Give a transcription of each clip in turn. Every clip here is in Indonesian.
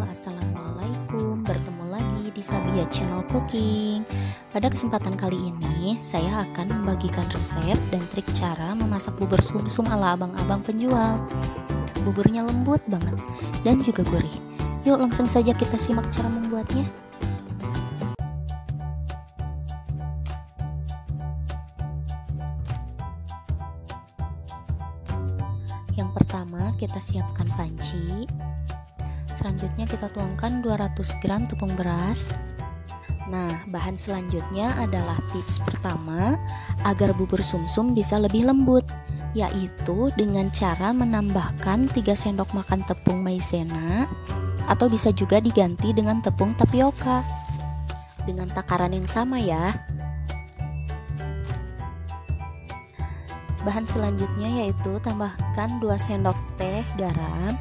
Assalamualaikum, bertemu lagi di Sabia Channel Cooking. Pada kesempatan kali ini, saya akan membagikan resep dan trik cara memasak bubur sumsum ala abang-abang penjual. Buburnya lembut banget dan juga gurih. Yuk langsung saja kita simak cara membuatnya. Yang pertama, kita siapkan panci. Selanjutnya kita tuangkan 200 gram tepung beras. Nah, bahan selanjutnya adalah tips pertama agar bubur sumsum bisa lebih lembut, yaitu dengan cara menambahkan 3 sendok makan tepung maizena atau bisa juga diganti dengan tepung tapioka dengan takaran yang sama ya. Bahan selanjutnya yaitu tambahkan 2 sendok teh garam,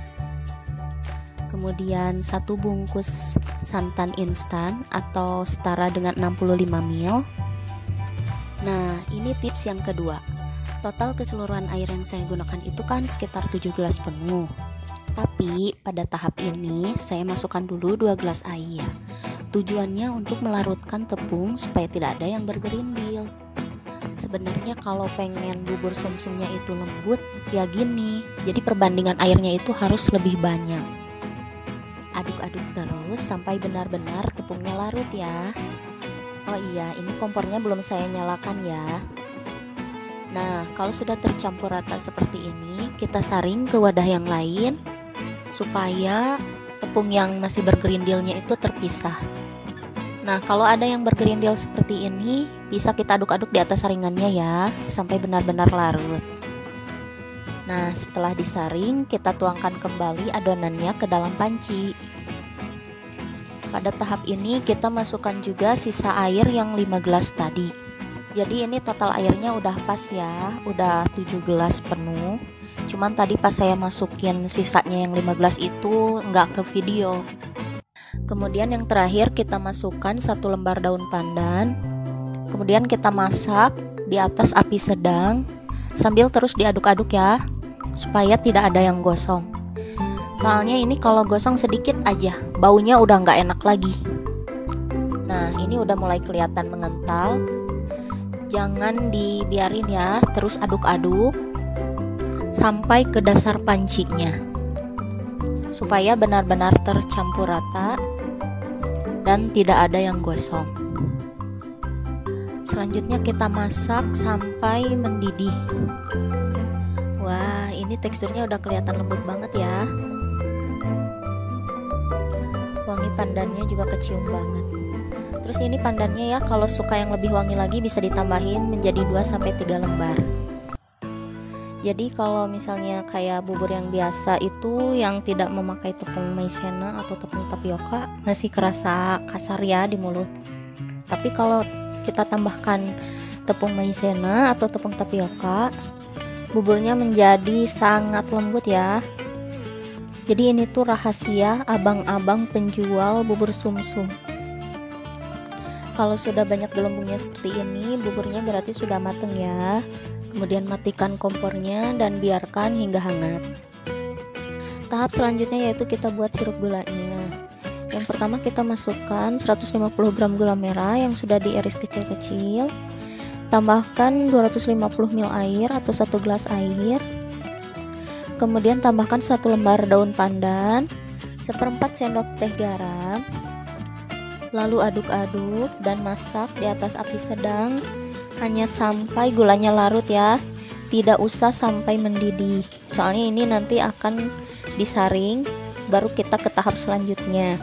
kemudian 1 bungkus santan instan atau setara dengan 65 ml. Nah, ini tips yang kedua. Total keseluruhan air yang saya gunakan itu kan sekitar 7 gelas penuh. Tapi pada tahap ini saya masukkan dulu 2 gelas air. Tujuannya untuk melarutkan tepung supaya tidak ada yang bergerindil. Sebenarnya kalau pengen bubur sumsumnya itu lembut ya gini. Jadi perbandingan airnya itu harus lebih banyak. Aduk-aduk terus sampai benar-benar tepungnya larut ya. Oh iya, ini kompornya belum saya nyalakan ya. Nah, kalau sudah tercampur rata seperti ini, kita saring ke wadah yang lain supaya tepung yang masih bergerindilnya itu terpisah. Nah, kalau ada yang bergerindil seperti ini, bisa kita aduk-aduk di atas saringannya ya, sampai benar-benar larut. Nah, setelah disaring, kita tuangkan kembali adonannya ke dalam panci. Pada tahap ini kita masukkan juga sisa air yang 5 gelas tadi. Jadi ini total airnya udah pas ya, udah 7 gelas penuh. Cuman tadi pas saya masukin sisanya yang 5 gelas itu nggak ke video. Kemudian yang terakhir kita masukkan 1 lembar daun pandan. Kemudian kita masak di atas api sedang sambil terus diaduk-aduk ya, supaya tidak ada yang gosong. Soalnya ini kalau gosong sedikit aja, baunya udah nggak enak lagi. Nah, ini udah mulai kelihatan mengental. Jangan dibiarin ya, terus aduk-aduk sampai ke dasar pancinya, supaya benar-benar tercampur rata dan tidak ada yang gosong. Selanjutnya kita masak sampai mendidih. Wah, ini teksturnya udah kelihatan lembut banget ya. Wangi pandannya juga kecium banget. Terus ini pandannya ya, kalau suka yang lebih wangi lagi bisa ditambahin menjadi 2-3 lembar. Jadi kalau misalnya kayak bubur yang biasa itu yang tidak memakai tepung maizena atau tepung tapioka masih kerasa kasar ya di mulut. Tapi kalau kita tambahkan tepung maizena atau tepung tapioka, buburnya menjadi sangat lembut ya. Jadi ini tuh rahasia abang-abang penjual bubur sumsum. Kalau sudah banyak gelembungnya seperti ini, buburnya berarti sudah mateng ya. Kemudian matikan kompornya dan biarkan hingga hangat. Tahap selanjutnya yaitu kita buat sirup gulanya. Yang pertama kita masukkan 150 gram gula merah yang sudah diiris kecil-kecil. Tambahkan 250 ml air atau 1 gelas air. Kemudian tambahkan 1 lembar daun pandan, 1/4 sendok teh garam. Lalu aduk-aduk dan masak di atas api sedang hanya sampai gulanya larut ya. Tidak usah sampai mendidih. Soalnya ini nanti akan disaring baru kita ke tahap selanjutnya.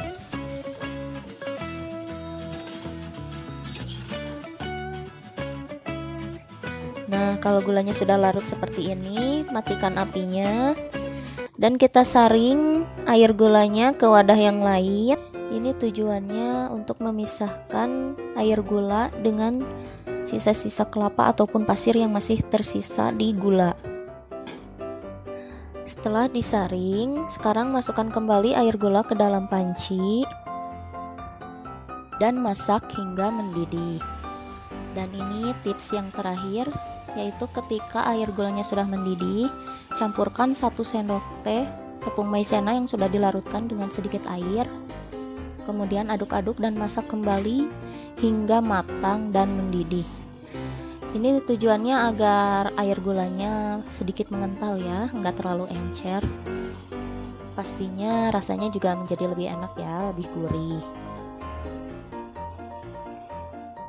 Nah, kalau gulanya sudah larut seperti ini, matikan apinya dan kita saring air gulanya ke wadah yang lain. Ini tujuannya untuk memisahkan air gula dengan sisa-sisa kelapa ataupun pasir yang masih tersisa di gula. Setelah disaring, sekarang masukkan kembali air gula ke dalam panci dan masak hingga mendidih. Dan ini tips yang terakhir, yaitu ketika air gulanya sudah mendidih, campurkan 1 sendok teh tepung maizena yang sudah dilarutkan dengan sedikit air. Kemudian aduk-aduk dan masak kembali hingga matang dan mendidih. Ini tujuannya agar air gulanya sedikit mengental ya, nggak terlalu encer. Pastinya rasanya juga menjadi lebih enak ya, lebih gurih.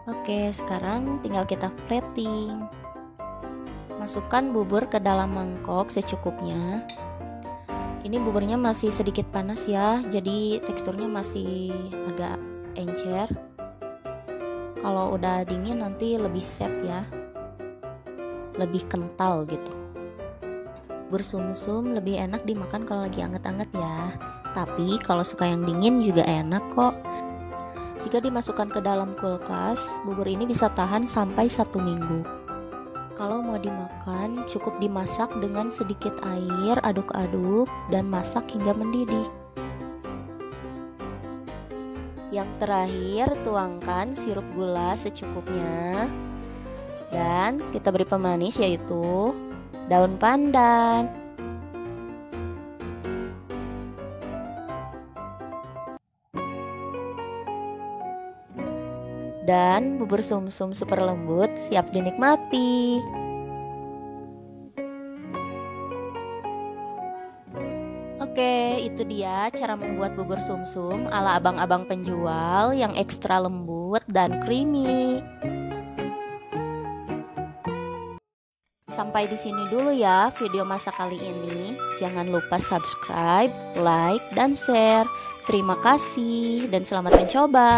Oke, sekarang tinggal kita plating. Masukkan bubur ke dalam mangkok secukupnya. Ini buburnya masih sedikit panas ya, jadi teksturnya masih agak encer. Kalau udah dingin nanti lebih set ya, lebih kental gitu. Bubur sumsum lebih enak dimakan kalau lagi anget-anget ya. Tapi kalau suka yang dingin juga enak kok. Jika dimasukkan ke dalam kulkas, bubur ini bisa tahan sampai 1 minggu. Kalau mau dimakan, cukup dimasak dengan sedikit air, aduk-aduk, dan masak hingga mendidih. Yang terakhir, tuangkan sirup gula secukupnya. Dan kita beri pemanis yaitu daun pandan. Dan bubur sumsum super lembut siap dinikmati. Oke, itu dia cara membuat bubur sumsum ala abang-abang penjual yang ekstra lembut dan creamy. Sampai di sini dulu ya video masak kali ini. Jangan lupa subscribe, like, dan share. Terima kasih dan selamat mencoba.